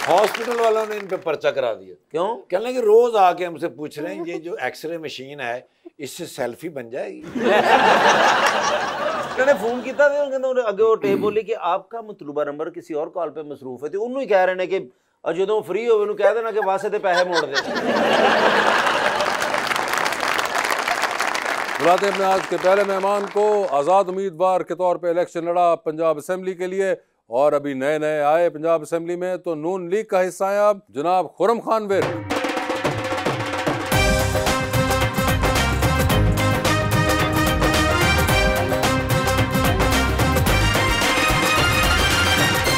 Hospital वालों ने इन पे पर्चा करा दिया। क्यों? कहने लगे रोज आके हमसे पूछ रहे हैं ये जो एक्सरे मशीन है इससे सेल्फी बन जाएगी। मैंने फोन किया था अगे वो टे बोली कि आपका मतलूबा नंबर किसी और कॉल पे मसरूफ है, तो उन्होंने कह रहे हैं कि जो फ्री हो उन्होंने कह देना कि वासे ते पैसे मोड़ दे। बुलाते हैं अपने आज के पहले मेहमान को। आज़ाद उम्मीदवार के तौर पे इलेक्शन लड़ा पंजाब असेंबली के लिए और अभी नए नए आए पंजाब असेंबली में, तो नून लीग का हिस्सा हैं आप जनाब खुर्रम खान विर्क।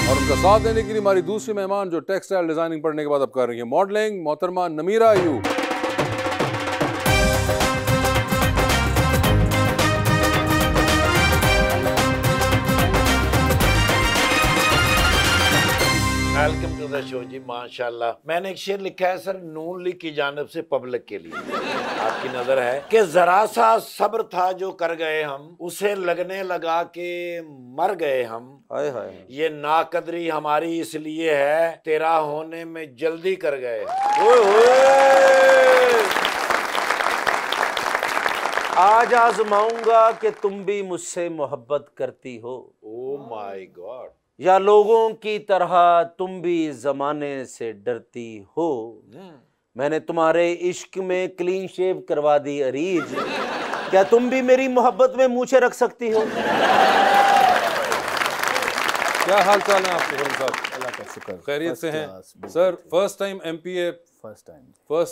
और उनका साथ देने के लिए हमारी दूसरी मेहमान जो टेक्सटाइल डिजाइनिंग पढ़ने के बाद अब कर रही है मॉडलिंग, मोहतरमा Namira Ayub. Welcome to the show जी। माशाल्लाह मैंने एक शेर लिखा है सर नून लीग की जानिब से पब्लिक के लिए। आपकी नजर है कि जरा सा सब्र था जो कर गए हम, उसे लगने लगा के मर गए हम। हाय हाय, ये नाकदरी हमारी इसलिए है तेरा होने में जल्दी कर गए। आज आजमाऊंगा कि तुम भी मुझसे मोहब्बत करती हो। Oh my God. या लोगों की तरह तुम भी जमाने से डरती हो। मैंने तुम्हारे इश्क में क्लीन शेव करवा दी अरीज, क्या तुम भी मेरी मोहब्बत में मूछें रख सकती हो? क्या हाल चाल है आपके खुर्रम साहब? अल्लाह का शुक्र, खैरियत से हैं sir? First time MPa? First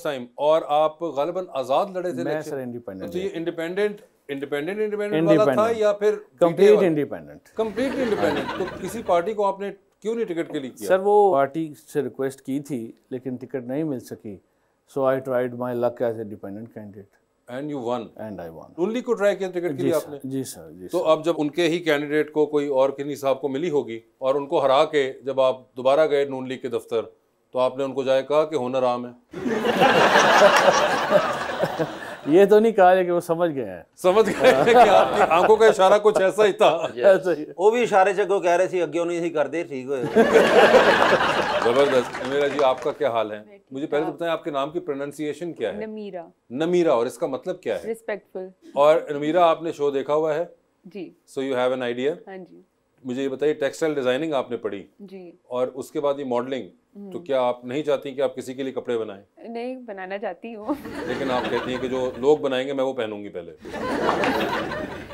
time. और आप गालिबन आजाद लड़े थे? मैं सर इंडिपेंडेंट। तो ये इंडिपेंडेंट वाला था या फिर कंप्लीट इंडिपेंडेंट? Complete independent. तो किसी पार्टी को आपने क्यों नहीं टिकट के लिए किया? सर वो पार्टी से रिक्वेस्ट की थी लेकिन टिकट नहीं मिल सकी, so I tried my luck as independent candidate and you won. And I won. उनली को ट्राई किया टिकट के लिए आपने? जी सर, जी। तो अब जब उनके ही कैंडिडेट को कोई और किन्हीं साहब को मिली होगी और उनको हरा के जब आप दोबारा गए नून लीग के दफ्तर, तो आपने उनको जाए कहा कि हुनर आम है? ये तो नहीं कहा लेकिन वो समझ गए हैं। समझ गए कि आपकी आंखों का इशारा कुछ ऐसा ही था। वो भी इशारे से कह रहे थे अगे नहीं करते ठीक हो। जबरदस्त। नमीरा जी आपका क्या हाल है? मुझे पहले तो बताएं आपके नाम की प्रोनाउंसिएशन क्या है? नमीरा। नमीरा। और इसका मतलब क्या है? रिस्पेक्टफुल। और नमीरा आपने शो देखा हुआ है? जी। So you have an idea? हाँ जी। मुझे ये बताइए टेक्सटाइल डिजाइनिंग आपने पढ़ी जी, और उसके बाद ये मॉडलिंग, तो क्या आप नहीं चाहती कि आप किसी के लिए कपड़े बनाएं? नहीं, बनाना चाहती हूँ। लेकिन आप कहती हैं कि जो लोग बनाएंगे मैं वो पहनूंगी पहले।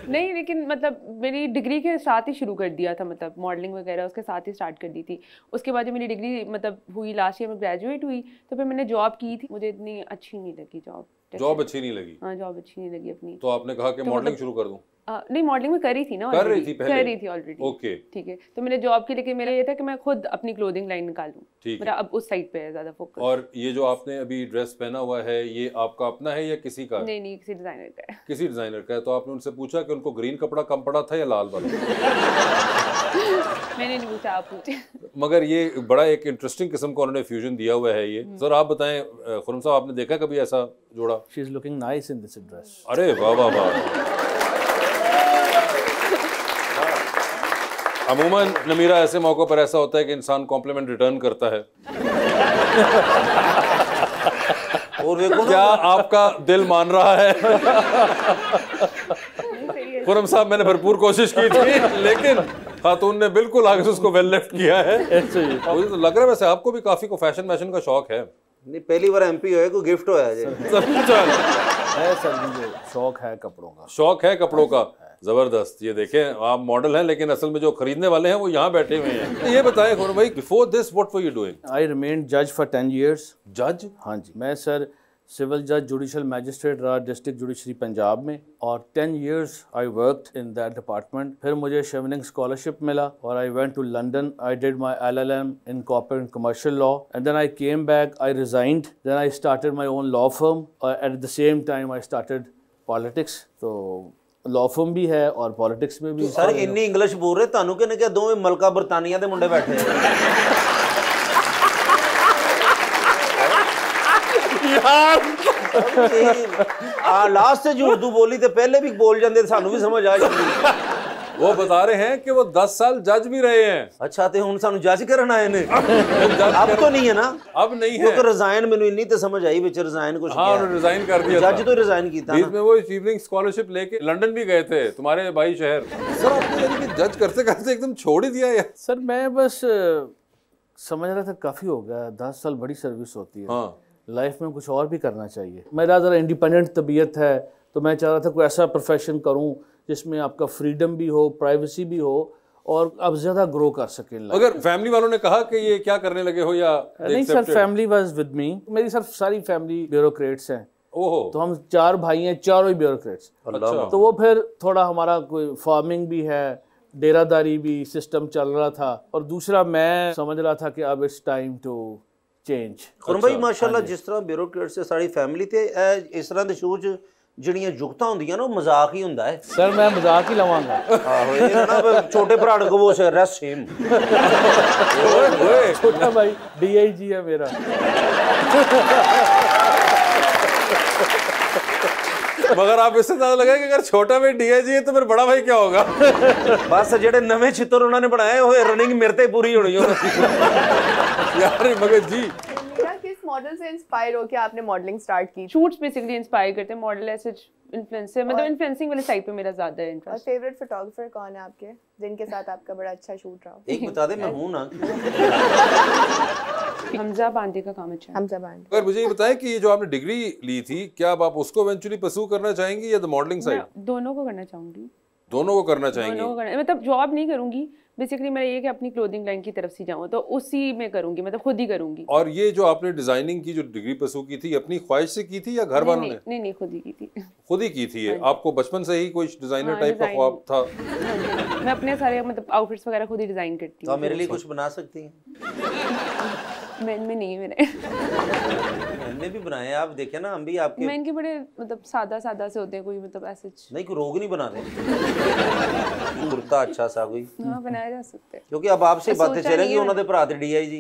नहीं, लेकिन मतलब मेरी डिग्री के साथ ही शुरू कर दिया था, मतलब मॉडलिंग वगैरह उसके साथ ही स्टार्ट कर दी थी। उसके बाद जब मेरी डिग्री मतलब हुई, लास्ट ईयर में ग्रेजुएट हुई, तो फिर मैंने जॉब की थी। मुझे इतनी अच्छी नहीं लगी जॉब। जॉब अच्छी नहीं लगी? हाँ, जॉब अच्छी नहीं लगी अपनी। तो आपने कहा कि मॉडलिंग शुरू कर दूं? नहीं, मॉडलिंग में करी थी ना, कर रही थी पहले? कर रही थी ऑलरेडी। ओके, ठीक है। तो मैंने जॉब के लिए मेरा ये था कि मैं खुद अपनी क्लोथिंग लाइन निकालूं। मेरा अब उस साइड पे है ज्यादा फोकस। और ये जो आपने अभी ड्रेस पहना हुआ है ये आपका अपना है या किसी का? नहीं नहीं, किसी डिजाइनर का है। किसी डिजाइनर का है। तो आपने उनसे पूछा कि उनको ग्रीन कपड़ा कम पड़ा था या लाल वाला? मैंने नहीं पूछा, आप पूछे। मगर ये बड़ा एक इंटरेस्टिंग किस्म का उन्होंने फ्यूजन दिया हुआ है ये। सर आप बताएं खुर्रम साहब, आपने देखा कभी ऐसा जोड़ा? She is looking nice in this dress. अरे वाह वाह वाह। अमूमन नमीरा ऐसे मौकों पर ऐसा होता है कि इंसान कॉम्प्लीमेंट रिटर्न करता है। और क्या आपका दिल मान रहा है? खुर्रम साहब मैंने भरपूर कोशिश की थी लेकिन खातून ने बिल्कुल आगे से उसको वेल लेफ्ट किया है। मुझे तो लग रहा है वैसे आपको भी काफी को फैशन का शौक है। नहीं, पहली बार एमपी होए, कोई गिफ्ट होया है सर, मुझे शौक है कपड़ों का। शौक है कपड़ों का, जबरदस्त। ये देखें आप मॉडल हैं लेकिन असल में जो खरीदने वाले हैं वो यहाँ बैठे हुए हैं। ये बताएं खुर्रम भाई, before this what were you doing? I remained जज फॉर 10 years। जज? हाँ जी, मैं सर सिविल जज जुडिशल मैजिस्ट्रेट रहा डिस्ट्रिक्ट जुडिशरी पंजाब में, और 10 years I worked in that department. फिर मुझे शेवनिंग स्कॉलरशिप मिला और I went to London. I did my LLM in corporate and commercial law and then I came back, I resigned, then I started my own law firm और at the same time I started politics. तो law firm भी है और politics में भी। Sir इन्नी English बोल रहे तानू कहने क्या दोवें मलका बरतानिया दे मुंडे बैठे यार लास्ट से जो उर्दू बोली तो पहले भी बोल जाते सानू भी समझ आ जाती। वो बता रहे हैं कि वो 10 साल जज भी रहे हैं। अच्छा ते हुन सानू जज करन आए ने अब तो नहीं है ना, अब नहीं है क्योंकि रिजाइन मैनू इन्नी ते समझ आई विच रिजाइन कुछ हाँ उन्होंने रिजाइन कर दिया जज तो रिजाइन कीता बीच ना। में वो इवनिंग स्कॉलरशिप लेके लंदन भी गए थे तुम्हारे भाई शहर। सर आपने यानी कि जज करते करते एकदम छोड़ ही दिया यार। सर मैं बस समझ रहा था काफ़ी हो गया, 10 साल बड़ी सर्विस होती है। हाँ लाइफ में कुछ और भी करना चाहिए। मेरा ज़रा इंडिपेंडेंट तबीयत है, तो मैं चाह रहा था कोई ऐसा प्रोफेशन करूं जिसमें आपका फ्रीडम भी हो, प्राइवेसी भी हो और आप ज़्यादा ग्रो कर सकें। अगर फैमिली वालों ने कहा कि ये क्या करने लगे हो या नहीं sir, family was with me. मेरी सर सारी फैमिली ब्यूरोक्रेट्स हैं। ओहो तो हम 4 भाई हैं, चारों ही ब्यूरोक्रेट्स। अच्छा तो वो फिर थोड़ा हमारा कोई फार्मिंग भी है, डेरादारी भी सिस्टम चल रहा था, और दूसरा मैं समझ रहा था कि अब it's time to change. Khurram भाई माशाल्लाह जिस तरह ब्यूरोक्रेट से सारी फैमिली ते इस तरह दे शो च ਜਿਹੜੀਆਂ ਜੁਗਤਾਂ ਹੁੰਦੀਆਂ ਨਾ ਉਹ ਮਜ਼ਾਕ ਹੀ ਹੁੰਦਾ ਹੈ। सर मैं मजाक ही लवांगा। ਆਹੋ ਇਹ ਨਾ ਛੋਟੇ ਭਰਾ ਨੂੰ ਕਹੋ ਸੇ ਰੈਸਟ ਹਿਮ। छोटा भाई DIG है मेरा। मगर आप इससे ज्यादा लगा कि अगर छोटा भाई DIG है तो फिर बड़ा भाई क्या होगा? ਬਸ ਜਿਹੜੇ ਨਵੇਂ ਚਿੱਤਰ ਉਹਨਾਂ ਨੇ ਬਣਾਏ ਹੋਏ ਰਨਿੰग ਮੇਰੇ ਤੇ ਪੂਰੀ ਹੋਣੀ यार मगर जी किस मॉडल से इंस्पायर होकर आपने मॉडलिंग स्टार्ट की? शूट्स बेसिकली इंस्पायर करते हैं, मॉडल ऐसे इन्फ्लुएंस से, मतलब इन्फ्लुएंसिंग वाले साइड पे मेरा ज्यादा है और इंटरेस्ट। फेवरेट फोटोग्राफर कौन है आपके जिनके साथ आपका बड़ा अच्छा शूट रहा हो? एक बता दे मैं हूं ना। हमजा बांदे का काम अच्छा है। हम जबान अगर मुझे ये बताएं कि ये जो आपने डिग्री ली थी क्या अब आप उसको इवेंचुअली परस्यू करना चाहेंगी या द मॉडलिंग साइड? मैं दोनों को करना चाहूंगी, दोनों को करना चाहेंगी? दोनों को करना, मतलब जॉब नहीं करूंगी बेसिकली। मैं ये कि अपनी क्लोथिंग लाइन की तरफ से जाऊँ तो उसी में करूंगी, मतलब खुद ही करूंगी। और ये जो आपने डिजाइनिंग की जो डिग्री परस्यू की थी अपनी ख्वाहिश से की थी या घर वालों ने? नहीं खुद ही की थी। खुद ही की थी ये? आपको बचपन से ही कोई डिजाइनर हाँ, टाइप का ख्वाब था? मैं अपने सारे मतलब आउटफिट्स वगैरह खुद ही डिजाइन करती तो हूँ। आप मेरे लिए कुछ बना सकती हैं? मैं इनमें नहीं है मेरे। मैंने भी बनाए हैं, आप देखे ना हम भी आपके। मैं इनके बड़े मतलब सादा सादा से होते हैं, कोई मतलब ऐसे नहीं कोई रोग नहीं बना रहे कुर्ता अच्छा सा कोई। हाँ बनाया जा सकते हैं। क्योंकि अब आपसे मैं बातें सोचा चलेगी नहीं है। उन्होंने भरा ते DIG।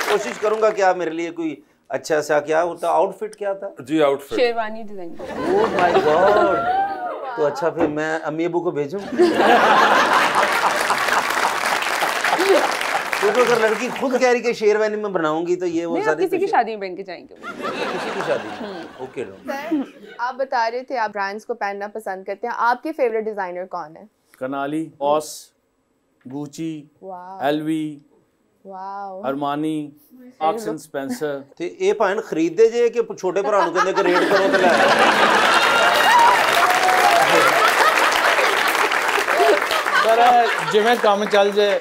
कोशिश करूंगा कि आप मेरे लिए कोई अच्छा सा, क्या होता आउटफिट क्या था जी outfit sherwani design. Oh my god, तो अच्छा फिर मैं अम्मी अबू को भेजूं? क्योंकि अगर लड़की खुद कह रही कि शेरवानी में बनाऊंगी तो ये वो नहीं, आप किसी की शादी में पहन के जाएंगे। किसी की शादी ओके लो। सर आप बता रहे थे आप ब्रांड्स को पहनना पसंद करते हैं, आपके फेवरेट डिजाइनर कौन है? कनाली, ऑस, गुची, वाह LV, वाह अरमानी, मार्क्स एंड स्पेंसर। ਤੇ ਇਹ ਭਾਣ ਖਰੀਦਦੇ ਜੇ ਕਿ ਛੋਟੇ ਭਰਾ ਨੂੰ ਕਹਿੰਦੇ ਕਿ ਰੇਟ ਕਰੋ ਤੇ ਲੈ सर जिमें काम चल जाए